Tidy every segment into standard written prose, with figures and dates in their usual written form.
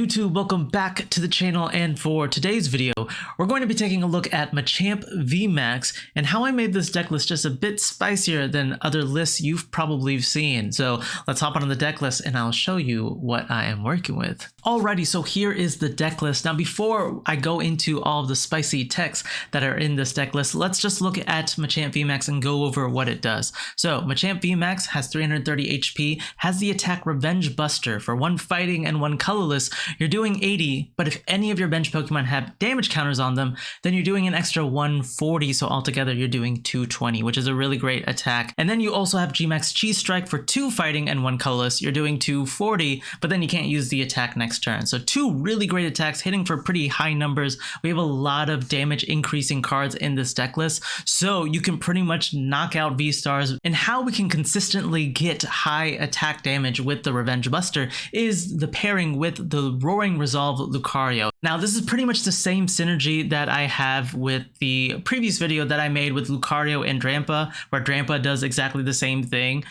YouTube? Welcome back to the channel, and for today's video we're going to be taking a look at Machamp VMAX and how I made this deck list just a bit spicier than other lists you've probably seen. So let's hop on the deck list and I'll show you what I am working with. Alrighty, so here is the deck list. Now before I go into all of the spicy techs that are in this deck list, let's just look at Machamp VMAX and go over what it does. So Machamp VMAX has 330 HP, has the attack Revenge Buster. For one fighting and one colorless, you're doing 80, but if any of your bench Pokemon have damage counters on them, then you're doing an extra 140, so altogether you're doing 220, which is a really great attack. And then you also have Gmax Cheese Strike. For two fighting and one colorless, you're doing 240, but then you can't use the attack next turn. So two really great attacks hitting for pretty high numbers. We have a lot of damage increasing cards in this deck list, so you can pretty much knock out VSTARs. And how we can consistently get high attack damage with the Revenge Buster is the pairing with the Roaring Resolve Lucario. Now this is pretty much the same synergy that I have with the previous video that I made with Lucario and Drampa, where Drampa does exactly the same thing.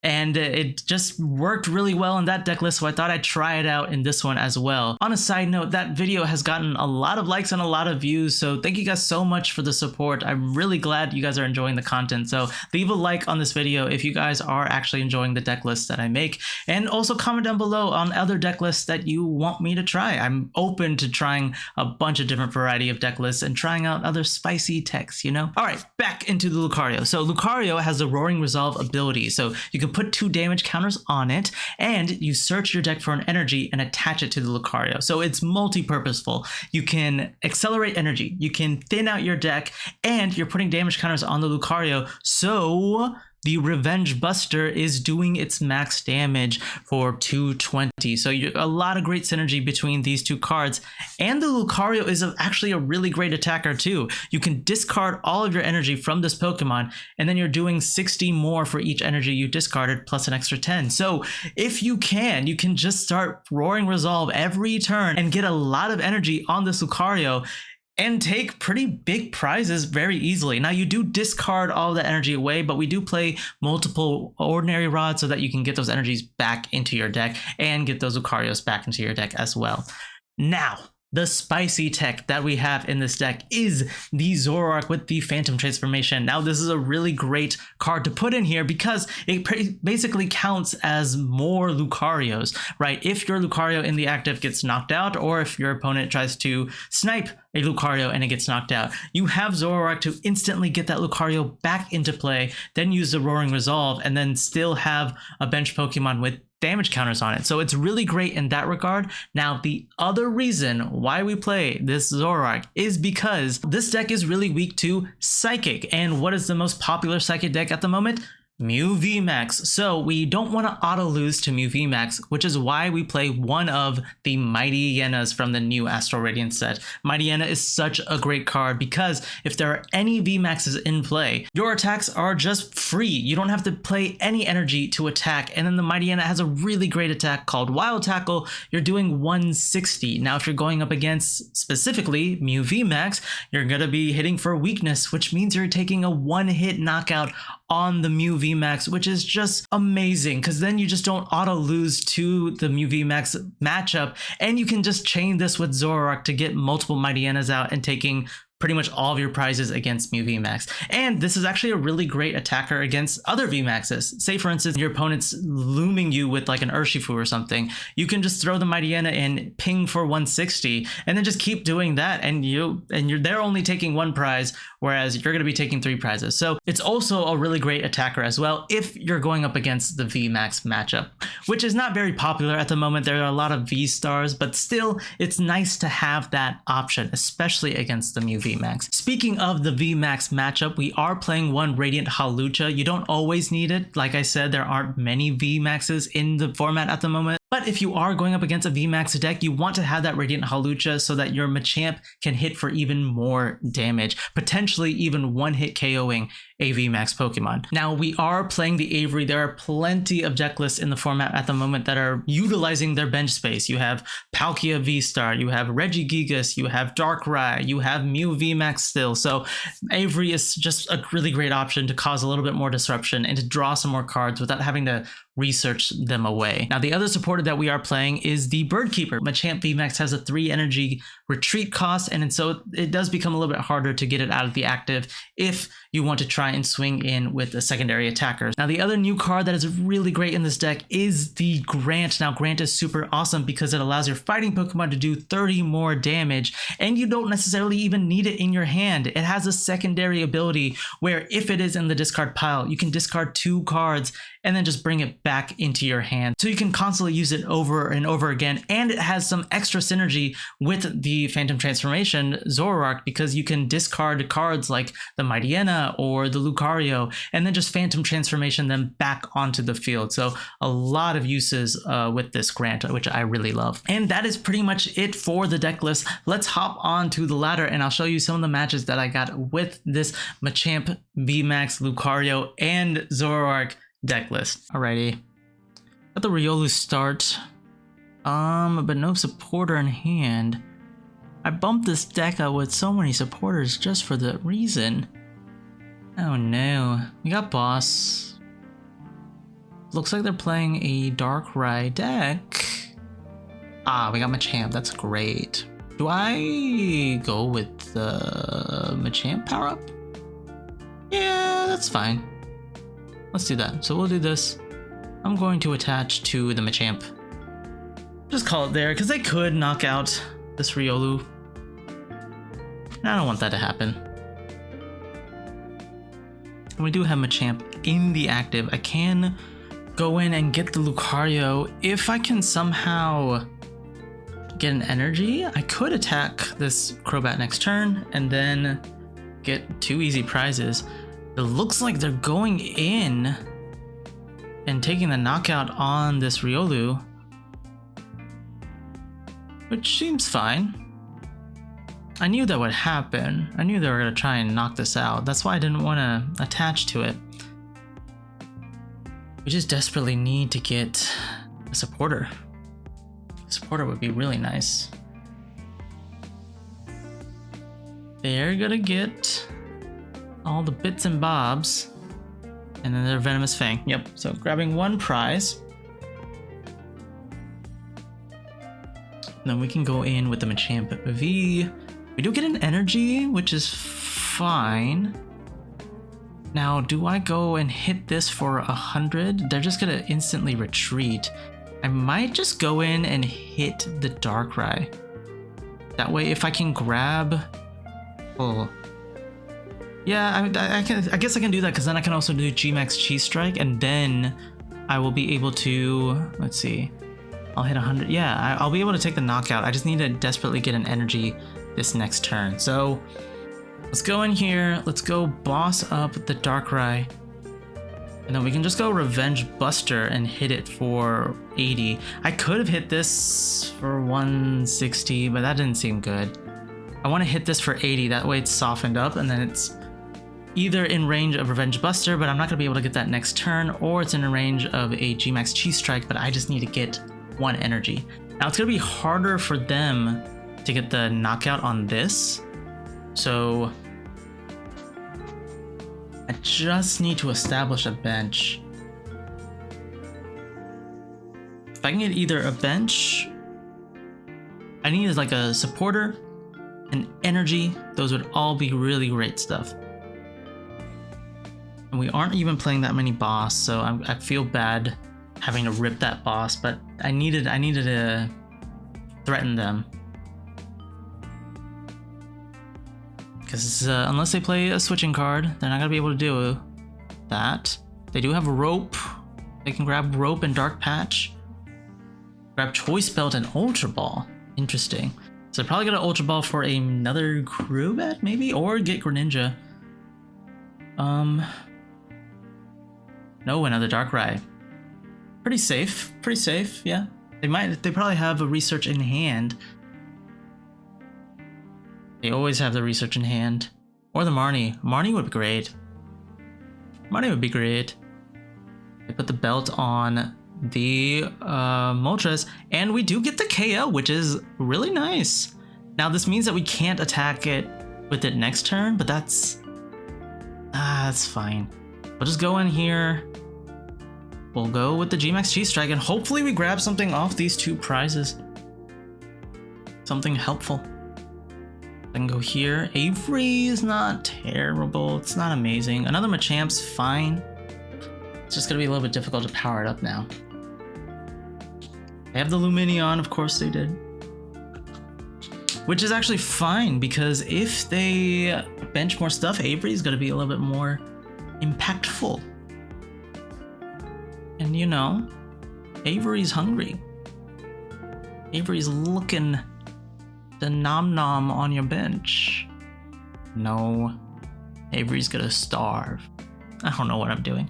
And it just worked really well in that deck list, so I thought I'd try it out in this one as well. On a side note, that video has gotten a lot of likes and a lot of views, so thank you guys so much for the support. I'm really glad you guys are enjoying the content, so leave a like on this video if you guys are actually enjoying the deck lists that I make, and also comment down below on other deck lists that you want me to try. I'm open to trying a bunch of different variety of deck lists and trying out other spicy techs, you know? Alright, back into the Lucario. So Lucario has the Roaring Resolve ability, so you can put 2 damage counters on it, and you search your deck for an energy and attach it to the Lucario. So it's multi-purposeful. You can accelerate energy, you can thin out your deck, and you're putting damage counters on the Lucario, so the Revenge Buster is doing its max damage for 220. So a lot of great synergy between these two cards. And the Lucario is actually a really great attacker too. You can discard all of your energy from this Pokemon, and then you're doing 60 more for each energy you discarded plus an extra 10. So if you can just start Roaring Resolve every turn and get a lot of energy on this Lucario and take pretty big prizes very easily. Now you do discard all the energy away, but we do play multiple Ordinary Rods so that you can get those energies back into your deck and get those Lucarios back into your deck as well. Now, the spicy tech that we have in this deck is the Zoroark with the Phantom Transformation. Now this is a really great card to put in here because it basically counts as more Lucarios, right? If your Lucario in the active gets knocked out, or if your opponent tries to snipe a Lucario and it gets knocked out, you have Zoroark to instantly get that Lucario back into play, then use the Roaring Resolve, and then still have a bench Pokemon with damage counters on it. So it's really great in that regard. Now the other reason why we play this Zoroark is because this deck is really weak to Psychic. And what is the most popular Psychic deck at the moment? Mew VMAX. So we don't want to auto lose to Mew VMAX, which is why we play one of the Mightyenas from the new Astral Radiance set. Mightyena is such a great card because if there are any VMAXs in play, your attacks are just free. You don't have to play any energy to attack. And then the Mightyena has a really great attack called Wild Tackle. You're doing 160. Now if you're going up against specifically Mew VMAX, you're going to be hitting for weakness, which means you're taking a one-hit knockout on the Mew VMAX, which is just amazing because then you just don't auto lose to the Mew VMAX matchup, and you can just chain this with Zoroark to get multiple Mightyenas out and taking pretty much all of your prizes against Mew VMAX. And this is actually a really great attacker against other VMAXs. Say for instance, your opponent's looming you with like an Urshifu or something. You can just throw the Mightyena in, ping for 160, and then just keep doing that, and they're only taking one prize, whereas you're gonna be taking 3 prizes. So it's also a really great attacker as well if you're going up against the VMAX matchup, which is not very popular at the moment. There are a lot of VSTARs, but still it's nice to have that option, especially against the Mew VMAX. Speaking of the VMAX matchup, we are playing one Radiant Hawlucha. You don't always need it. Like I said, there aren't many VMAXs in the format at the moment. But if you are going up against a VMAX deck, you want to have that Radiant Hawlucha so that your Machamp can hit for even more damage, potentially even one-hit KOing a VMAX Pokemon. Now, we are playing the Avery. There are plenty of deck lists in the format at the moment that are utilizing their bench space. You have Palkia V-Star, you have Regigigas, you have Darkrai, you have Mew VMAX still. So Avery is just a really great option to cause a little bit more disruption and to draw some more cards without having to research them away. Now, the other supporter that we are playing is the Bird Keeper. Machamp VMAX has a 3 energy retreat cost, and so it does become a little bit harder to get it out of the active if you want to try and swing in with the secondary attackers. Now, the other new card that is really great in this deck is the Grant. Now, Grant is super awesome because it allows your fighting Pokemon to do 30 more damage, and you don't necessarily even need it in your hand. It has a secondary ability where if it is in the discard pile, you can discard 2 cards and then just bring it back into your hand. So you can constantly use it over and over again, and it has some extra synergy with the Phantom Transformation Zoroark because you can discard cards like the Mightyena or the Lucario and then just Phantom Transformation them back onto the field. So a lot of uses with this Grant, which I really love. And that is pretty much it for the deck list. Let's hop on to the ladder and I'll show you some of the matches that I got with this Machamp VMAX, Lucario, and Zoroark deck list. Alrighty. Got the Riolu start. But no supporter in hand. I bumped this deck out with so many supporters just for that reason. Oh no. We got boss. Looks like they're playing a Darkrai deck. Ah, we got Machamp. That's great. Do I go with the Machamp power up? Yeah, that's fine. Let's do that. So we'll do this. I'm going to attach to the Machamp. Just call it there because they could knock out this Riolu. And I don't want that to happen. And we do have Machamp in the active. I can go in and get the Lucario. If I can somehow get an energy, I could attack this Crobat next turn and then get 2 easy prizes. It looks like they're going in and taking the knockout on this Riolu, which seems fine. I knew that would happen. I knew they were going to try and knock this out. That's why I didn't want to attach to it. We just desperately need to get a supporter. A supporter would be really nice. They're gonna get all the bits and bobs, and then their Venomous Fang. Yep, so grabbing 1 prize. Then we can go in with the Machamp V. We do get an energy, which is fine. Now, do I go and hit this for 100? They're just gonna instantly retreat. I might just go in and hit the Darkrai. That way, if I can grab... Oh. Yeah, I guess I can do that because then I can also do G-Max Cheese Strike and then I will be able to... Let's see. I'll hit 100. Yeah, I'll be able to take the knockout. I just need to desperately get an energy this next turn. So let's go in here. Let's go boss up the Darkrai. And then we can just go Revenge Buster and hit it for 80. I could have hit this for 160, but that didn't seem good. I want to hit this for 80. That way it's softened up and then it's either in range of Revenge Buster, but I'm not going to be able to get that next turn, or it's in range of a G-Max Cheese Strike, but I just need to get 1 energy. Now it's going to be harder for them to get the knockout on this. So I just need to establish a bench. If I can get either a bench, I need like a supporter, an energy. Those would all be really great stuff. And we aren't even playing that many boss, so I feel bad having to rip that boss, but I needed to threaten them. Because unless they play a switching card, they're not going to be able to do that. They do have Rope. They can grab Rope and Dark Patch. Grab Choice Belt and Ultra Ball. Interesting. So they're probably going to Ultra Ball for another Crobat, maybe? Or get Greninja. No, another Darkrai. Pretty safe, yeah. They probably have a research in hand. They always have the research in hand. Or the Marnie. Marnie would be great. Marnie would be great. They put the belt on the Moltres, and we do get the KO, which is really nice. Now this means that we can't attack it with it next turn, but that's fine. We'll just go in here. we'll go with the G-Max G-Strike, and hopefully we grab something off these 2 prizes. Something helpful. Then go here. Avery is not terrible. It's not amazing. Another Machamp's fine. It's just gonna be a little bit difficult to power it up now. They have the Lumineon, of course they did. Which is actually fine, because if they bench more stuff, Avery's gonna be a little bit more impactful. And you know, Avery's hungry. Avery's looking the nom-nom on your bench. No, Avery's gonna starve. I don't know what I'm doing.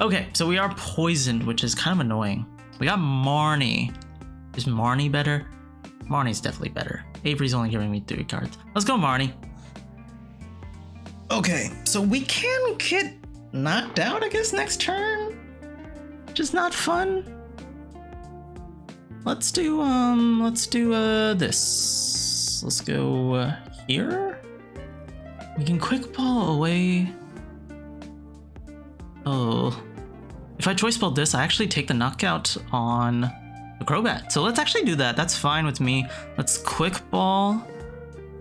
Okay, so we are poisoned, which is kind of annoying. We got Marnie. Is Marnie better? Marnie's definitely better. Avery's only giving me 3 cards. Let's go, Marnie. Okay, so we can get knocked out, I guess, next turn. Just not fun. Let's do this. Let's go here. We can quick ball away. Oh, if I choice ball this, I actually take the knockout on the Crobat. So let's actually do that. That's fine with me. Let's quick ball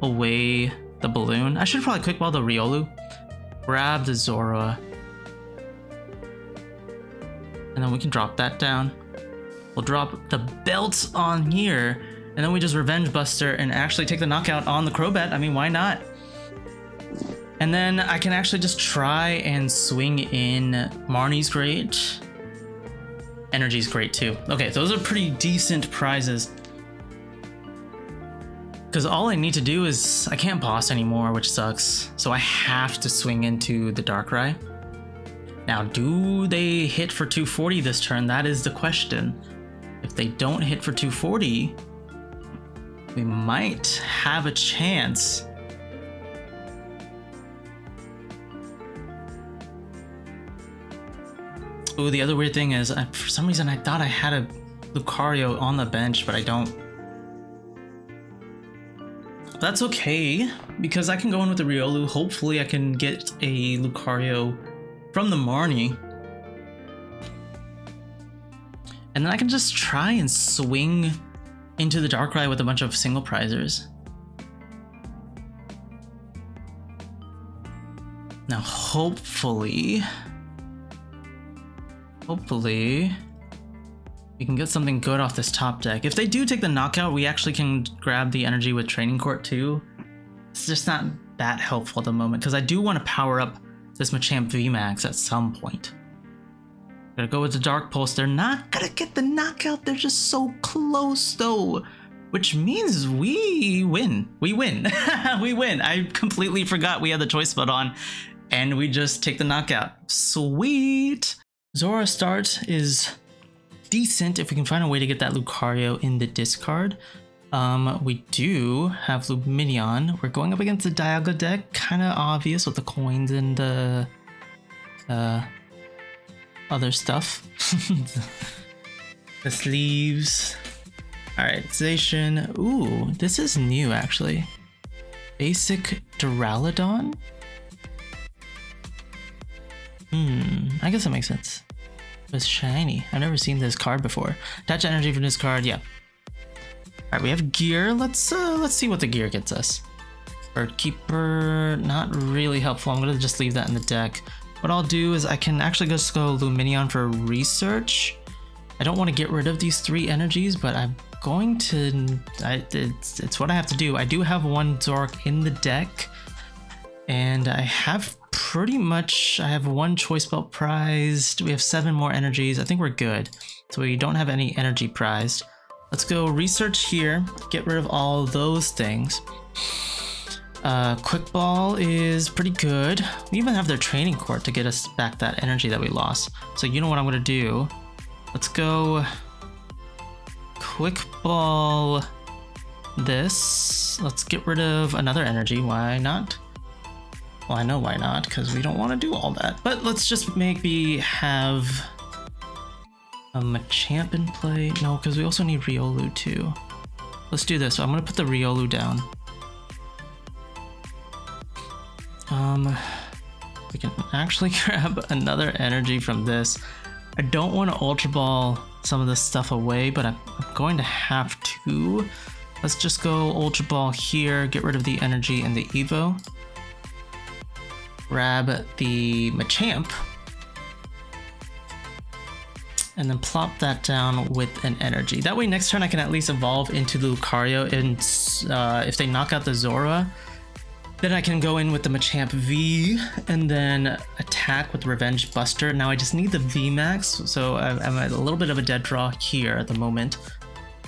away the balloon. I should probably quick ball the Riolu. Grab the Zorua. And then we can drop that down. We'll drop the belt on here. And then we just Revenge Buster and actually take the knockout on the Crobat. I mean, why not? And then I can actually just try and swing in. Marnie's great. Energy's great too. Okay, those are pretty decent prizes. Because all I need to do is, I can't boss anymore, which sucks. So I have to swing into the Darkrai. Now, do they hit for 240 this turn? That is the question. If they don't hit for 240, we might have a chance. Ooh, the other weird thing is, for some reason I thought I had a Lucario on the bench, but I don't. That's okay, because I can go in with the Riolu. Hopefully I can get a Lucario from the Marnie. And then I can just try and swing into the Darkrai with a bunch of single prizers. Now hopefully we can get something good off this top deck. If they do take the knockout, we actually can grab the energy with Training Court too. It's just not that helpful at the moment, because I do want to power up this Machamp VMAX at some point. Gotta go with the Dark Pulse. They're not gonna get the knockout. They're just so close though, which means we win. We win. We win. I completely forgot we had the choice spot on, and we just take the knockout. Sweet. Zora start is decent if we can find a way to get that Lucario in the discard. We do have Lumineon. We're going up against the Dialga deck, kind of obvious with the coins and the other stuff. The sleeves. Alright, Zacian. Ooh, this is new actually. Basic Duraludon? I guess that makes sense. It's shiny. I've never seen this card before. Attach energy from this card, yeah. Alright, we have gear. Let's see what the gear gets us. Bird Keeper, not really helpful. I'm gonna just leave that in the deck. What I'll do is I can actually just go Lumineon for research. I don't want to get rid of these 3 energies, but I'm going to. It's what I have to do. I do have one Zoroark in the deck, and I have pretty much. I have 1 choice belt prized. We have 7 more energies. I think we're good. So we don't have any energy prized. Let's go research here. Get rid of all those things. Quick Ball is pretty good. We even have their Training Court to get us back that energy that we lost. So you know what I'm gonna do? Let's go Quick Ball this. Let's get rid of another energy. Why not? Well, I know why not, because we don't want to do all that. But let's just maybe have a Machamp in play. No, because we also need Riolu too. Let's do this. So I'm gonna put the Riolu down. We can actually grab another energy from this. I don't want to Ultra Ball some of this stuff away, but I'm going to have to. Let's just go Ultra Ball here, get rid of the energy and the Evo. Grab the Machamp. And then plop that down with an energy. That way next turn I can at least evolve into the Lucario, and if they knock out the Zorua, then I can go in with the Machamp V and then attack with Revenge Buster. Now I just need the VMAX, so I'm at a little bit of a dead draw here at the moment.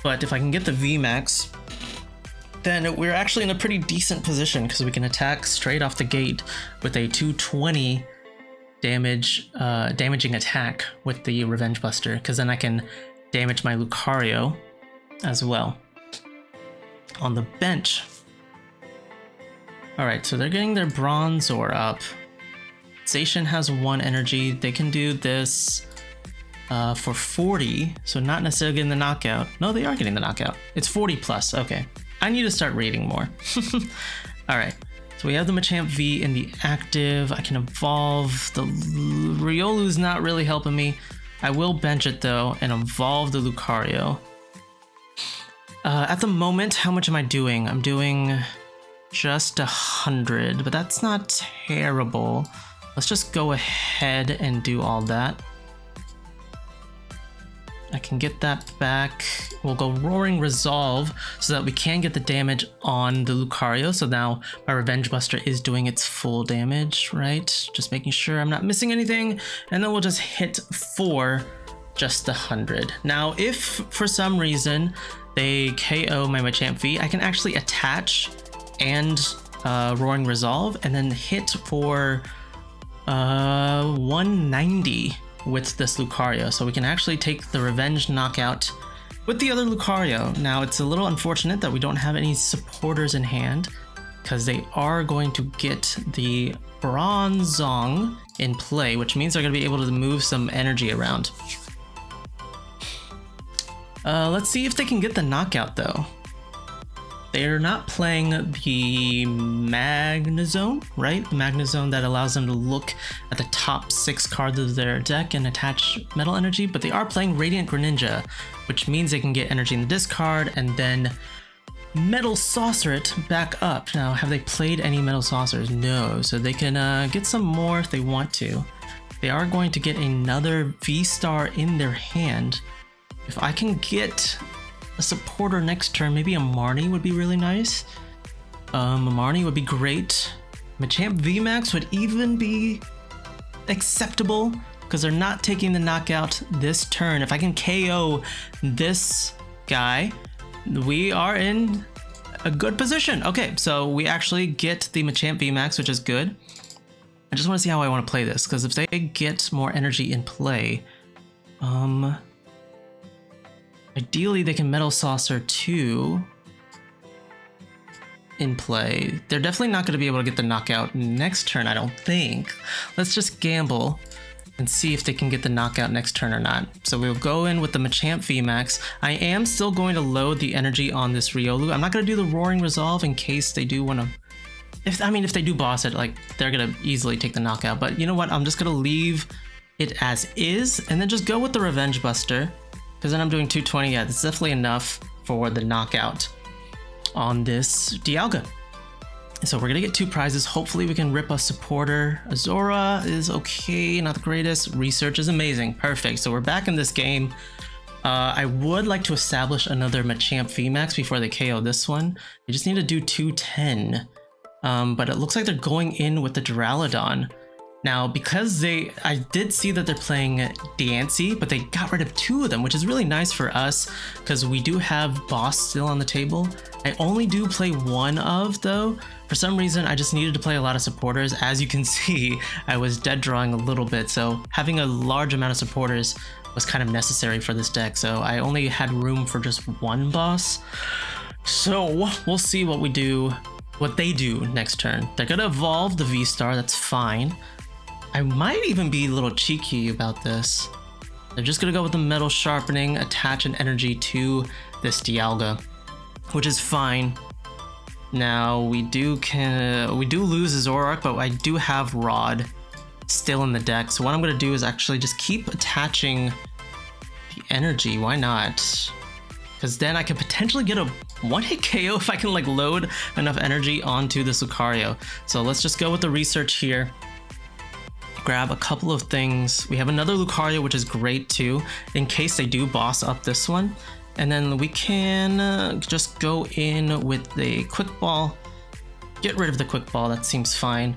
But if I can get the VMAX, then we're actually in a pretty decent position because we can attack straight off the gate with a 220 damaging attack with the Revenge Buster, because then I can damage my Lucario as well. On the bench. Alright, so they're getting their Bronzor up. Zacian has 1 energy. They can do this for 40, so not necessarily getting the knockout. No, they are getting the knockout. It's 40 plus, okay. I need to start reading more. Alright. So we have the Machamp V in the active. I can evolve. The Riolu's not really helping me. I will bench it though and evolve the Lucario. At the moment, how much am I doing? I'm doing just 100, but that's not terrible. Let's just go ahead and do all that. I can get that back. We'll go Roaring Resolve so that we can get the damage on the Lucario. So now my Revenge Buster is doing its full damage, right? Just making sure I'm not missing anything. And then we'll just hit for just 100. Now, if for some reason they KO my Machamp V, I can actually attach and Roaring Resolve and then hit for 190 with this Lucario, so we can actually take the Revenge knockout with the other Lucario. Now it's a little unfortunate that we don't have any supporters in hand, because they are going to get the Bronzong in play, which means they're going to be able to move some energy around. Let's see if they can get the knockout though. They're not playing the Magnezone, right? The Magnezone that allows them to look at the top 6 cards of their deck and attach Metal Energy, but they are playing Radiant Greninja, which means they can get energy in the discard and then Metal Saucer it back up. Now, have they played any Metal Saucers? No, so they can get some more if they want to. They are going to get another VSTAR in their hand. If I can get a supporter next turn, maybe a Marnie would be really nice. A Marnie would be great. Machamp VMAX would even be acceptable because they're not taking the knockout this turn. If I can KO this guy, we are in a good position. Okay, so we actually get the Machamp VMAX, which is good. I just want to see how I want to play this, because if they get more energy in play, ideally, they can Metal Saucer 2 in play. They're definitely not going to be able to get the knockout next turn, I don't think. Let's just gamble and see if they can get the knockout next turn or not. So we'll go in with the Machamp VMAX. I am still going to load the energy on this Riolu. I'm not going to do the Roaring Resolve in case they do want to... if they do boss it, like, they're going to easily take the knockout. But you know what? I'm just going to leave it as is and then just go with the Revenge Buster. Because then I'm doing 220, yeah, that's definitely enough for the knockout on this Dialga. So we're gonna get 2 prizes. Hopefully we can rip a supporter. Zorua is okay, not the greatest. Research is amazing, perfect. So we're back in this game. I would like to establish another Machamp VMAX before they KO this one. They just need to do 210. But it looks like they're going in with the Duraludon. Now, because I did see that they're playing Diancie, but they got rid of 2 of them, which is really nice for us because we do have Boss still on the table. I only do play 1 of, though. For some reason, I just needed to play a lot of supporters. As you can see, I was dead drawing a little bit, so having a large amount of supporters was kind of necessary for this deck. So I only had room for just 1 boss. So we'll see what they do next turn. They're gonna evolve the VSTAR, that's fine. I might even be a little cheeky about this. They're just gonna go with the Metal Sharpening, attach an energy to this Dialga, which is fine. Now we do lose a Zoroark, but I do have Rod, still in the deck. So what I'm going to do is actually just keep attaching the energy. Why not? Because then I could potentially get a one-hit KO if I can like load enough energy onto this Lucario. So let's just go with the research here. Grab a couple of things. We have another Lucario, which is great too, in case they do boss up this one. And then we can just go in with the Quick Ball. Get rid of the Quick Ball, that seems fine.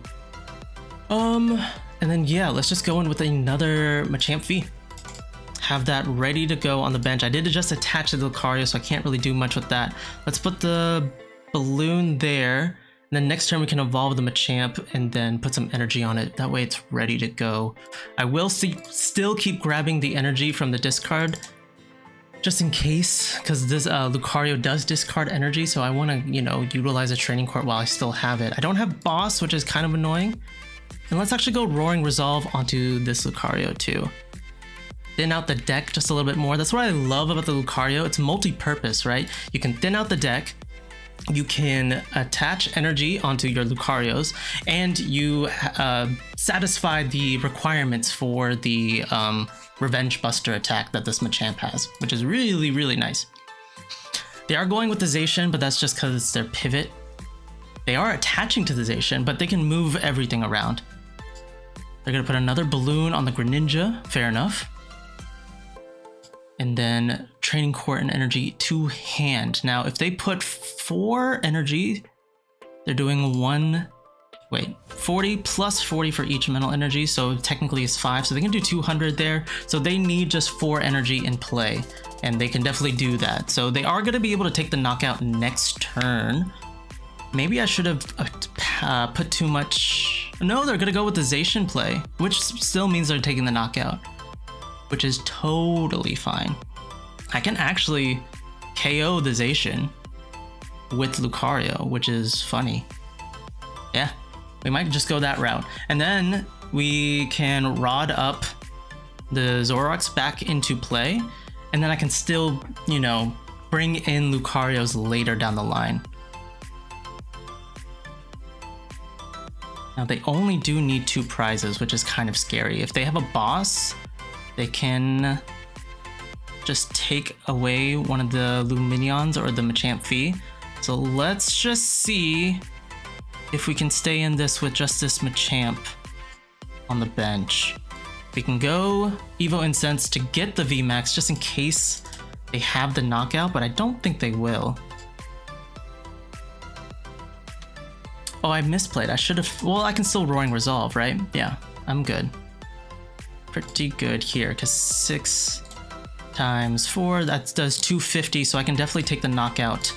And then yeah, let's just go in with another Machamp V. Have that ready to go on the bench. I did just attach the Lucario, so I can't really do much with that. Let's put the balloon there. And then next turn we can evolve the Machamp and then put some energy on it. That way it's ready to go. I will still keep grabbing the energy from the discard, just in case, because this Lucario does discard energy, so I want to, you know, utilize a training court while I still have it. I don't have boss, which is kind of annoying. And let's actually go Roaring Resolve onto this Lucario too. Thin out the deck just a little bit more. That's what I love about the Lucario. It's multi-purpose, right? You can thin out the deck, you can attach energy onto your Lucarios, and you satisfy the requirements for the Revenge Buster attack that this Machamp has, which is really, really nice. They are going with the Zacian, but that's just because it's their pivot. They are attaching to the Zacian, but they can move everything around. They're going to put another balloon on the Greninja, fair enough. And then Training Court and energy to hand. Now, if they put 4 energy, they're doing 40 plus 40 for each mental energy, so technically it's 5, so they can do 200 there. So they need just 4 energy in play, and they can definitely do that. So they are going to be able to take the knockout next turn. Maybe I should have put too much. No, they're going to go with the Zacian play, which still means they're taking the knockout, which is totally fine. I can actually KO the Zacian with Lucario, which is funny. Yeah, we might just go that route. And then we can rod up the Zoroarks back into play, and then I can still, you know, bring in Lucarios later down the line. Now they only do need 2 prizes, which is kind of scary. If they have a boss, they can just take away one of the Lumineons or the Machamp V. So let's just see if we can stay in this with just this Machamp on the bench. We can go Evo Incense to get the VMAX just in case they have the knockout, but I don't think they will. Oh, I misplayed. I should have. Well, I can still Roaring Resolve, right? Yeah, I'm good. Pretty good here, because 6 times 4, that does 250, so I can definitely take the knockout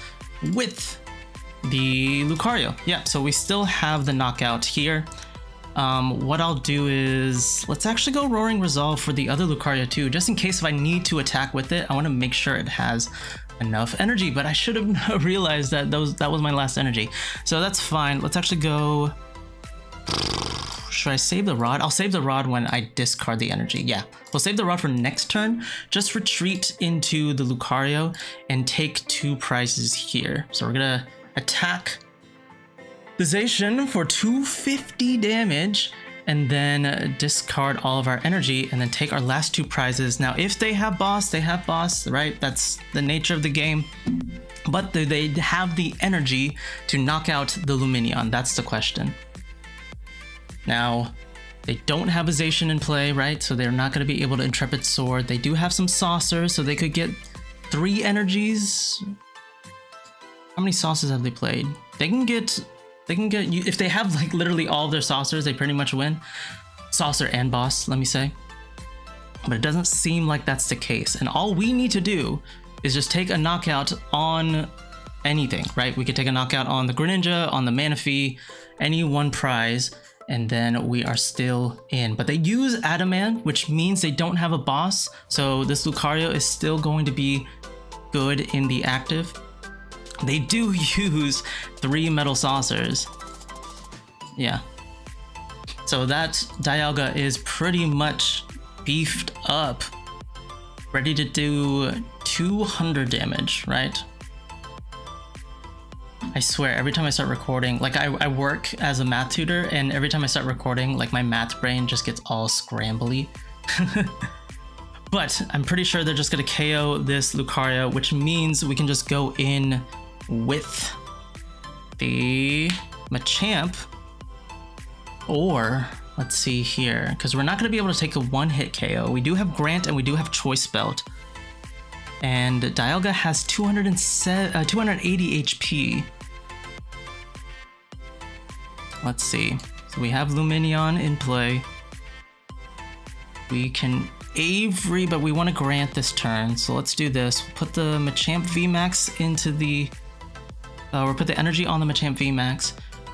with the Lucario. Yeah, so we still have the knockout here. What I'll do is, let's actually go Roaring Resolve for the other Lucario too, just in case if I need to attack with it. I want to make sure it has enough energy, but I should have realized that that was my last energy. So that's fine. Let's actually go. Should I save the rod? I'll save the rod when I discard the energy. Yeah, we'll save the rod for next turn. Just retreat into the Lucario and take 2 prizes here. So we're gonna attack the Zacian for 250 damage and then discard all of our energy and then take our last 2 prizes. Now, if they have boss, they have boss, right? That's the nature of the game. But do they have the energy to knock out the Lumineon? That's the question. Now, they don't have a Zacian in play, right? So they're not going to be able to Intrepid Sword. They do have some saucers, so they could get 3 energies. How many saucers have they played? They can get, if they have like literally all of their saucers, they pretty much win. Saucer and boss, let me say. But it doesn't seem like that's the case. And all we need to do is just take a knockout on anything, right? We could take a knockout on the Greninja, on the Manaphy, any one prize, and then we are still in. But they use Adamant, which means they don't have a boss, so this Lucario is still going to be good in the active. They do use 3 metal saucers. Yeah. So that Dialga is pretty much beefed up, ready to do 200 damage, right? I swear, every time I start recording, like I work as a math tutor, and every time I start recording, like my math brain just gets all scrambly. But I'm pretty sure they're just gonna KO this Lucario, which means we can just go in with the Machamp, or let's see here, because we're not gonna be able to take a one-hit KO. We do have Grant and we do have Choice Belt. And Dialga has 280 HP. Let's see. So we have Lumineon in play. We can Avery, but we want to Grant this turn. So let's do this. We'll put the Machamp VMAX into the... we'll put the energy on the Machamp VMAX.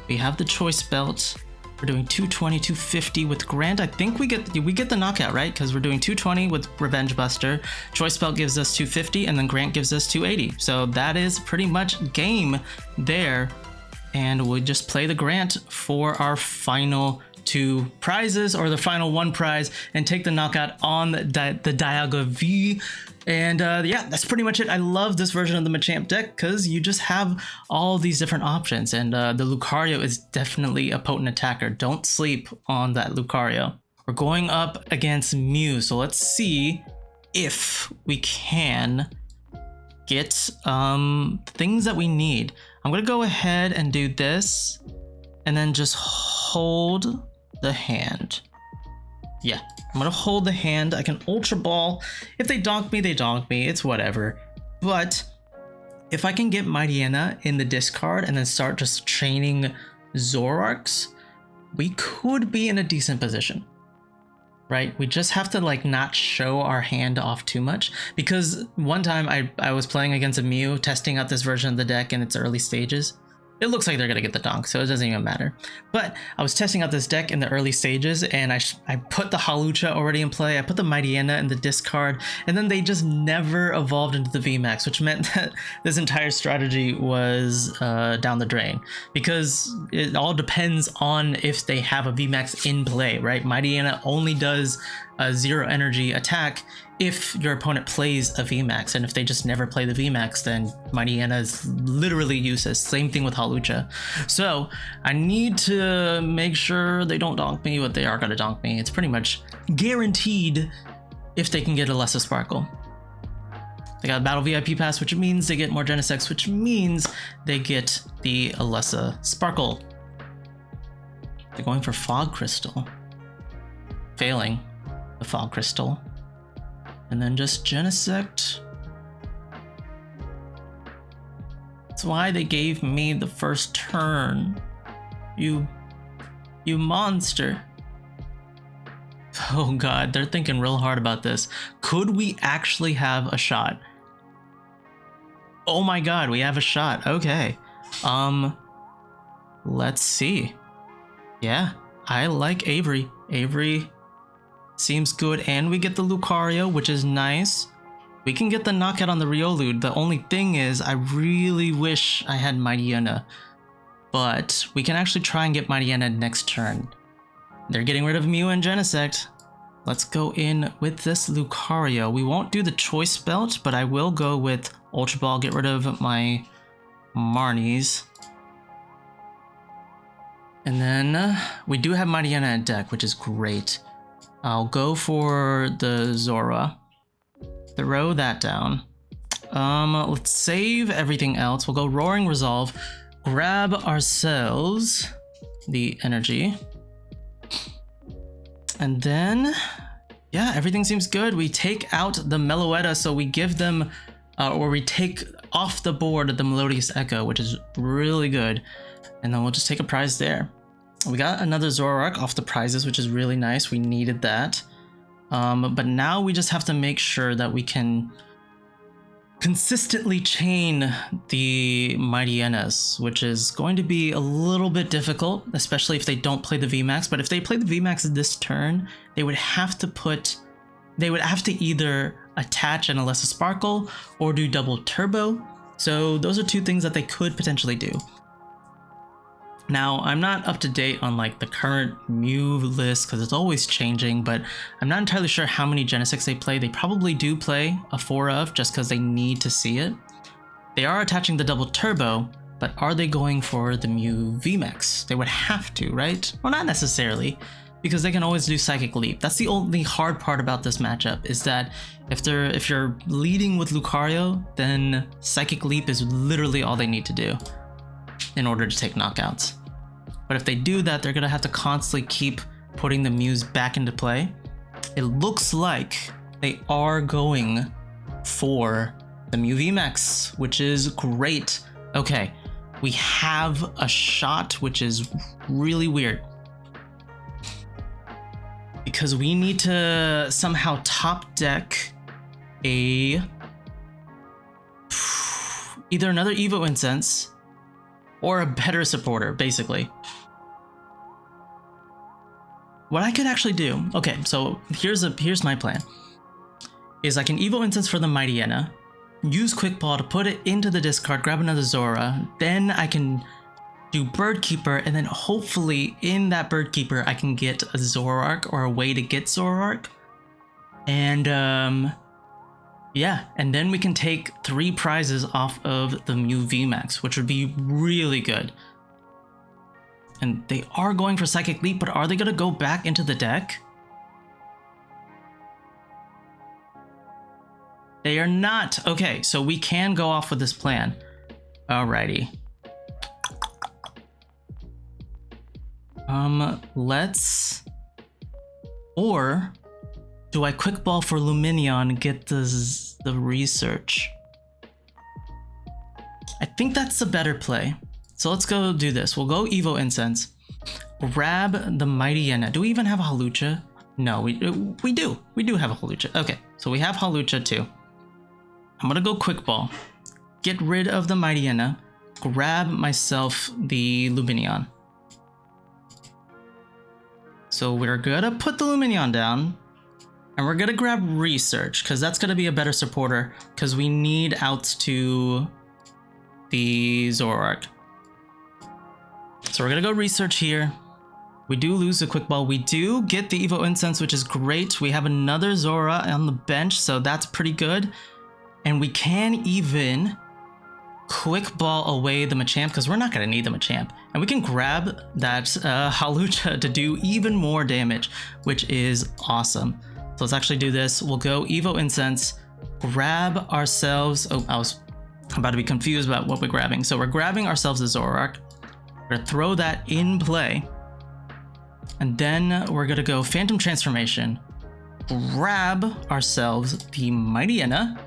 We have the Choice Belt. We're doing 220, 250 with Grant. I think we get the knockout, right? Because we're doing 220 with Revenge Buster. Choice Belt gives us 250, and then Grant gives us 280. So that is pretty much game there. And we'll just play the Grant for our final 2 prizes, or the final 1 prize, and take the knockout on the Dialga V. And yeah, that's pretty much it. I love this version of the Machamp deck because you just have all these different options, and the Lucario is definitely a potent attacker. Don't sleep on that Lucario. We're going up against Mew, so let's see if we can get things that we need. I'm gonna go ahead and do this, and then just hold the hand. Yeah, I'm gonna hold the hand. I can Ultra Ball. If they donk me, they donk me. It's whatever. But if I can get Mightyena in the discard and then start just training Zoroarks, we could be in a decent position, right? We just have to like not show our hand off too much, because one time I was playing against a Mew, testing out this version of the deck in its early stages. It looks like they're gonna get the donk, so it doesn't even matter. But I was testing out this deck in the early stages, and I put the Hawlucha already in play, I put the Mightyena in the discard, and then they just never evolved into the VMAX, which meant that this entire strategy was down the drain. Because it all depends on if they have a VMAX in play, right? Mightyena only does a 0 energy attack if your opponent plays a VMAX, and if they just never play the VMAX, then Mightyena is literally useless. Same thing with Hawlucha. So I need to make sure they don't donk me, but they are gonna donk me. It's pretty much guaranteed if they can get a Lesser Sparkle. They got a Battle VIP Pass, which means they get more Genesects, which means they get the Lesser Sparkle. They're going for Fog Crystal. Failing the Fog Crystal. And then just Genesect. That's why they gave me the first turn. You monster. Oh god, they're thinking real hard about this. Could we actually have a shot? Oh my god, we have a shot. Okay. Let's see. Yeah, I like Avery. Avery seems good, and we get the Lucario, which is nice. We can get the knockout on the Riolu. The only thing is, I really wish I had Mightyena, but we can actually try and get Mightyena next turn. They're getting rid of Mew and Genesect. Let's go in with this Lucario. We won't do the Choice Belt, but I will go with Ultra Ball, get rid of my Marnies. And then we do have Mightyena in deck, which is great. I'll go for the Zorua. Throw that down. Let's save everything else. We'll go Roaring Resolve. Grab ourselves the energy. And then, yeah, everything seems good. We take out the Meloetta, so we give them, or we take off the board the Melodious Echo, which is really good. And then we'll just take a prize there. We got another Zoroark off the prizes, which is really nice. We needed that. But now we just have to make sure that we can consistently chain the Mightyenas, which is going to be a little bit difficult, especially if they don't play the VMAX. But if they play the VMAX this turn, they would have to either attach an Lesser Sparkle or do double turbo. So those are 2 things that they could potentially do. Now, I'm not up to date on like the current Mew list because it's always changing, but I'm not entirely sure how many Genesects they play. They probably do play a 4 of just because they need to see it. They are attaching the double turbo, but are they going for the Mew VMAX? They would have to, right? Well, not necessarily, because they can always do Psychic Leap. That's the only hard part about this matchup, is that if you're leading with Lucario, then Psychic Leap is literally all they need to do in order to take knockouts. But if they do that, they're gonna have to constantly keep putting the Mews back into play. It looks like they are going for the Mew VMAX, which is great. Okay, we have a shot, which is really weird, because we need to somehow top deck either another Evo Incense or a better supporter, basically. What I could actually do, okay, so here's my plan, is I can Evo Incense for the Mightyena, use Quick Ball to put it into the discard, grab another Zora, then I can do Bird Keeper, and then hopefully in that Bird Keeper I can get a Zoroark or a way to get Zoroark. And yeah, and then we can take 3 prizes off of the Mew VMAX, which would be really good. And they are going for Psychic Leap, but are they gonna go back into the deck? They are not. Okay, so we can go off with this plan. Alrighty. Let's... Or do I Quick Ball for Lumineon, get the research? I think that's the better play. So let's go do this. We'll go Evo Incense, grab the Mightyena. Do we even have a Hawlucha? No, we do. We do have a Hawlucha. Okay, so we have Hawlucha too. I'm gonna go Quick Ball, get rid of the Mightyena, grab myself the Lumineon. So we're gonna put the Lumineon down, and we're gonna grab Research, because that's gonna be a better supporter, because we need outs to the Zoroark. So we're gonna go Research here. We do lose the Quick Ball. We do get the Evo Incense, which is great. We have another Zora on the bench, so that's pretty good. And we can even Quick Ball away the Machamp, because we're not going to need the Machamp. And we can grab that Hawlucha to do even more damage, which is awesome. So let's actually do this. We'll go Evo Incense, grab ourselves... Oh, I was about to be confused about what we're grabbing. So we're grabbing ourselves a Zoroark. We're going to throw that in play. And then we're going to go Phantom Transformation, grab ourselves the Mightyena.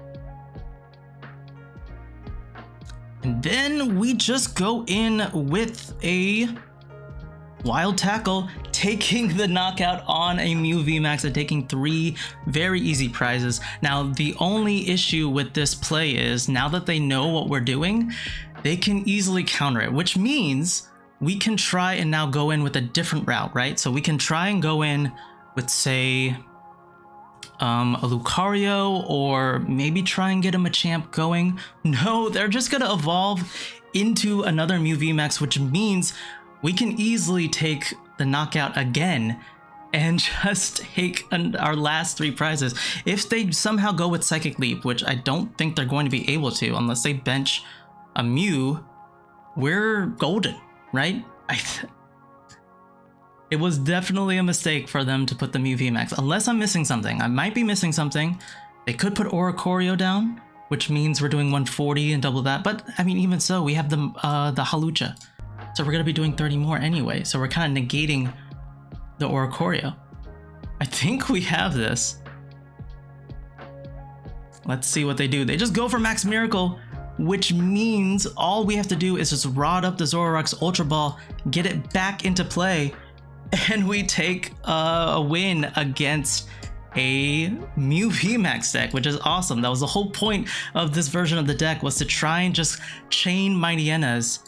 And then we just go in with a Wild Tackle, taking the knockout on a Mew VMAX and taking 3 very easy prizes. Now, the only issue with this play is, now that they know what we're doing, they can easily counter it, which means we can try and now go in with a different route, right? So we can try and go in with, say, a Lucario, or maybe try and get a Machamp going. No, they're just gonna evolve into another Mew VMAX, which means we can easily take the knockout again and just take our last 3 prizes. If they somehow go with Psychic Leap, which I don't think they're going to be able to unless they bench a Mew, we're golden, right? It was definitely a mistake for them to put the Mew VMAX, unless I'm missing something. I might be missing something. They could put Oricorio down, which means we're doing 140 and double that. But I mean, even so, we have the Hawlucha. So we're gonna be doing 30 more anyway. So we're kind of negating the Oricorio. I think we have this. Let's see what they do. They just go for Max Miracle, which means all we have to do is just rod up the Zoroark's Ultra Ball, get it back into play, and we take a win against a Mew VMAX deck, which is awesome. That was the whole point of this version of the deck, was to try and just chain Mightyenas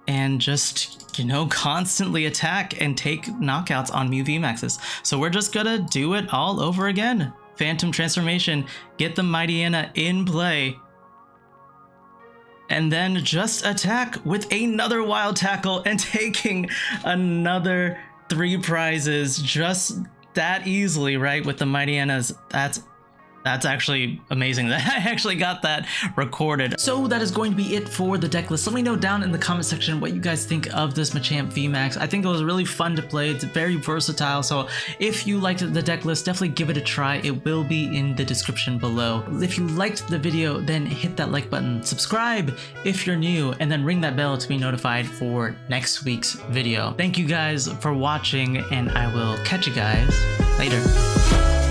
and just, you know, constantly attack and take knockouts on Mew VMAXs. So we're just gonna do it all over again. Phantom Transformation, get the Mightyena in play, and then just attack with another Wild Tackle and taking another 3 prizes just that easily, right? With the Mightyenas, that's That's actually amazing that I actually got that recorded. So that is going to be it for the deck list. Let me know down in the comment section what you guys think of this Machamp VMAX. I think it was really fun to play. It's very versatile. So if you liked the deck list, definitely give it a try. It will be in the description below. If you liked the video, then hit that like button, subscribe if you're new, and then ring that bell to be notified for next week's video. Thank you guys for watching, and I will catch you guys later.